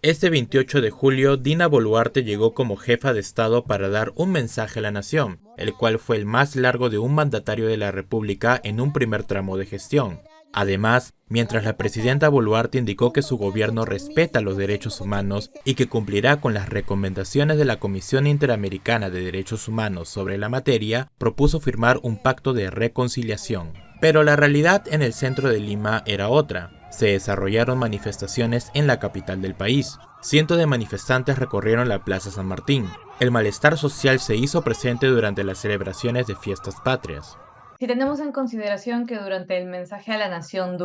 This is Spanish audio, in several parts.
Este 28 de julio, Dina Boluarte llegó como jefa de Estado para dar un mensaje a la nación, el cual fue el más largo de un mandatario de la República en un primer tramo de gestión. Además, mientras la presidenta Boluarte indicó que su gobierno respeta los derechos humanos y que cumplirá con las recomendaciones de la Comisión Interamericana de Derechos Humanos sobre la materia, propuso firmar un pacto de reconciliación. Pero la realidad en el centro de Lima era otra. Se desarrollaron manifestaciones en la capital del país. Cientos de manifestantes recorrieron la Plaza San Martín. El malestar social se hizo presente durante las celebraciones de fiestas patrias. Si tenemos en consideración que durante el mensaje a la nación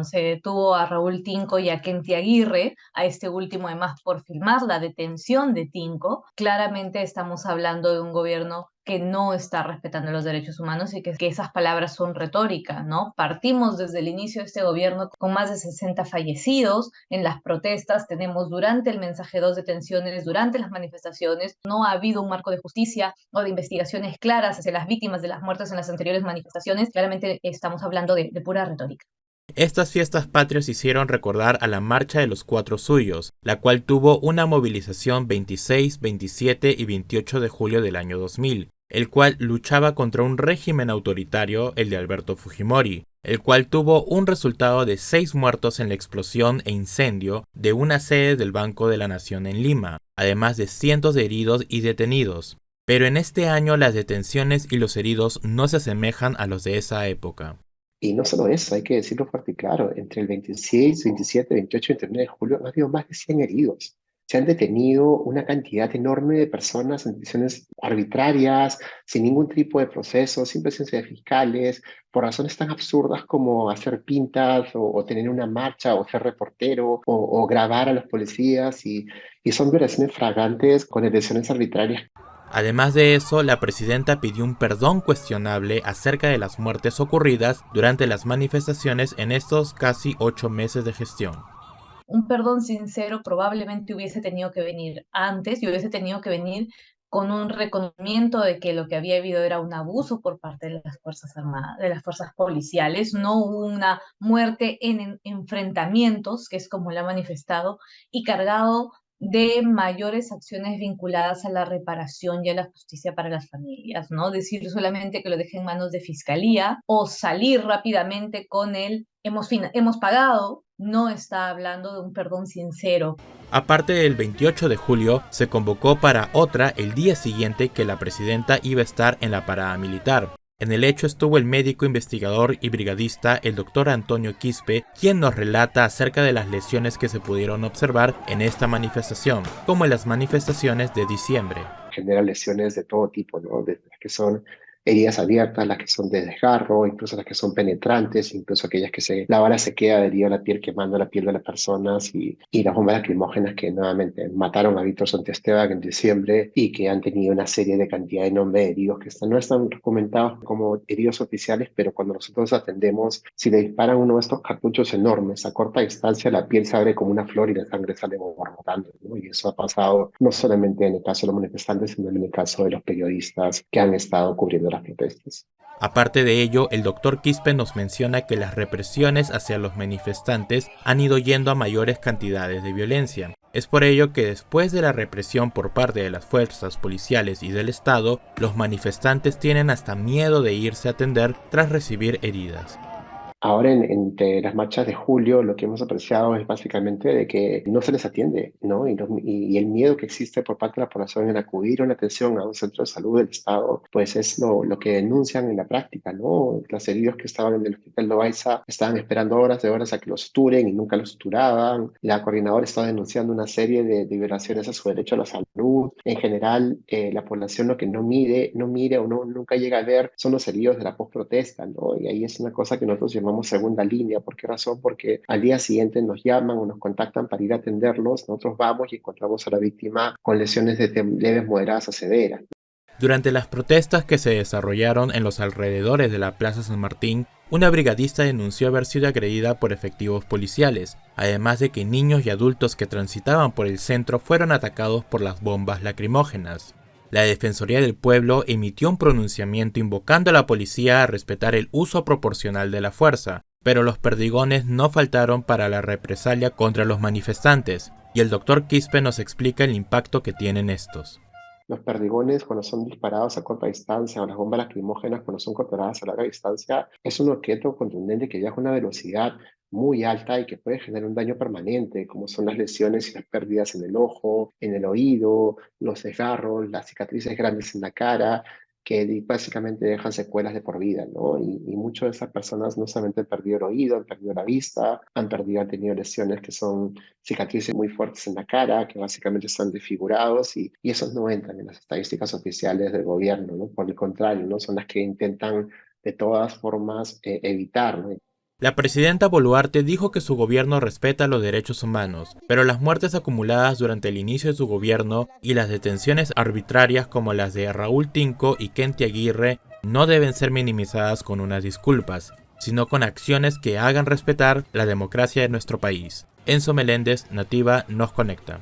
se detuvo a Raúl Tinco y a Kenty Aguirre, a este último además por filmar la detención de Tinco, claramente estamos hablando de un gobierno que no está respetando los derechos humanos y que esas palabras son retórica, ¿no? Partimos desde el inicio de este gobierno con más de 60 fallecidos en las protestas, tenemos durante el mensaje dos detenciones, durante las manifestaciones, no ha habido un marco de justicia o de investigaciones claras hacia las víctimas de las muertes en las anteriores manifestaciones, claramente estamos hablando de pura retórica. Estas fiestas patrias hicieron recordar a la Marcha de los Cuatro Suyos, la cual tuvo una movilización 26, 27 y 28 de julio del año 2000, el cual luchaba contra un régimen autoritario, el de Alberto Fujimori, el cual tuvo un resultado de 6 muertos en la explosión e incendio de una sede del Banco de la Nación en Lima, además de cientos de heridos y detenidos. Pero en este año las detenciones y los heridos no se asemejan a los de esa época. Y no solo eso, hay que decirlo fuerte y claro, entre el 26, 27, 28 y 29 de julio ha habido más de 100 heridos. Se han detenido una cantidad enorme de personas en decisiones arbitrarias, sin ningún tipo de proceso, sin presencia de fiscales, por razones tan absurdas como hacer pintas o tener una marcha o ser reportero o grabar a los policías y son violaciones flagrantes con detenciones arbitrarias. Además de eso, la presidenta pidió un perdón cuestionable acerca de las muertes ocurridas durante las manifestaciones en estos casi 8 meses de gestión. Un perdón sincero probablemente hubiese tenido que venir antes y hubiese tenido que venir con un reconocimiento de que lo que había habido era un abuso por parte de las Fuerzas Armadas, de las fuerzas policiales, no una muerte en enfrentamientos, que es como lo ha manifestado, y cargado de mayores acciones vinculadas a la reparación y a la justicia para las familias, ¿no? Decir solamente que lo deje en manos de fiscalía o salir rápidamente con el hemos pagado, no está hablando de un perdón sincero. Aparte del 28 de julio, se convocó para otra el día siguiente que la presidenta iba a estar en la parada militar. En el hecho estuvo el médico investigador y brigadista el doctor Antonio Quispe, quien nos relata acerca de las lesiones que se pudieron observar en esta manifestación, como en las manifestaciones de diciembre. Genera lesiones de todo tipo, ¿no? Desde las que son heridas abiertas, las que son de desgarro, incluso las que son penetrantes, incluso aquellas que la bala se queda adherida a la piel quemando la piel de las personas y las bombas lacrimógenas que nuevamente mataron a Víctor Santiesteban en diciembre y que han tenido una serie de cantidad enorme de heridos que no están documentados como heridos oficiales, pero cuando nosotros atendemos, si le disparan uno de estos cartuchos enormes a corta distancia, la piel se abre como una flor y la sangre sale borbotando, ¿no? Y eso ha pasado no solamente en el caso de los manifestantes, sino en el caso de los periodistas que han estado cubriendo las protestas. Aparte de ello, el doctor Quispe nos menciona que las represiones hacia los manifestantes han ido yendo a mayores cantidades de violencia. Es por ello que después de la represión por parte de las fuerzas policiales y del Estado, los manifestantes tienen hasta miedo de irse a atender tras recibir heridas. Ahora, entre las marchas de julio, lo que hemos apreciado es básicamente de que no se les atiende, ¿no? Y el miedo que existe por parte de la población en acudir a una atención a un centro de salud del Estado, pues es lo que denuncian en la práctica, ¿no? Los heridos que estaban en el hospital Loaiza estaban esperando horas de horas a que los suturen y nunca los suturaban. La coordinadora está denunciando una serie de violaciones a su derecho a la salud. En general, la población lo que no mire o nunca llega a ver son los heridos de la postprotesta, ¿no? Y ahí es una cosa que nosotros llamamos segunda línea. ¿Por qué razón? Porque al día siguiente nos llaman o nos contactan para ir a atenderlos, nosotros vamos y encontramos a la víctima con lesiones de leves, moderadas a severas. Durante las protestas que se desarrollaron en los alrededores de la Plaza San Martín, una brigadista denunció haber sido agredida por efectivos policiales, además de que niños y adultos que transitaban por el centro fueron atacados por las bombas lacrimógenas. La Defensoría del Pueblo emitió un pronunciamiento invocando a la policía a respetar el uso proporcional de la fuerza, Pero los perdigones no faltaron para la represalia contra los manifestantes, y el doctor Quispe nos explica el impacto que tienen estos. Los perdigones, cuando son disparados a corta distancia, o las bombas lacrimógenas, cuando son controladas a larga distancia, es un objeto contundente que viaja a una velocidad muy alta y que puede generar un daño permanente, como son las lesiones y las pérdidas en el ojo, en el oído, los desgarros, las cicatrices grandes en la cara, que básicamente dejan secuelas de por vida, ¿no? Y muchas de esas personas no solamente han perdido el oído, han perdido la vista, han tenido lesiones que son cicatrices muy fuertes en la cara, que básicamente están desfigurados y esos no entran en las estadísticas oficiales del gobierno, ¿no? Por el contrario, ¿no? Son las que intentan de todas formas evitar, ¿no? La presidenta Boluarte dijo que su gobierno respeta los derechos humanos, pero las muertes acumuladas durante el inicio de su gobierno y las detenciones arbitrarias como las de Raúl Tinco y Kenty Aguirre no deben ser minimizadas con unas disculpas, sino con acciones que hagan respetar la democracia de nuestro país. Enzo Meléndez, Nativa, nos conecta.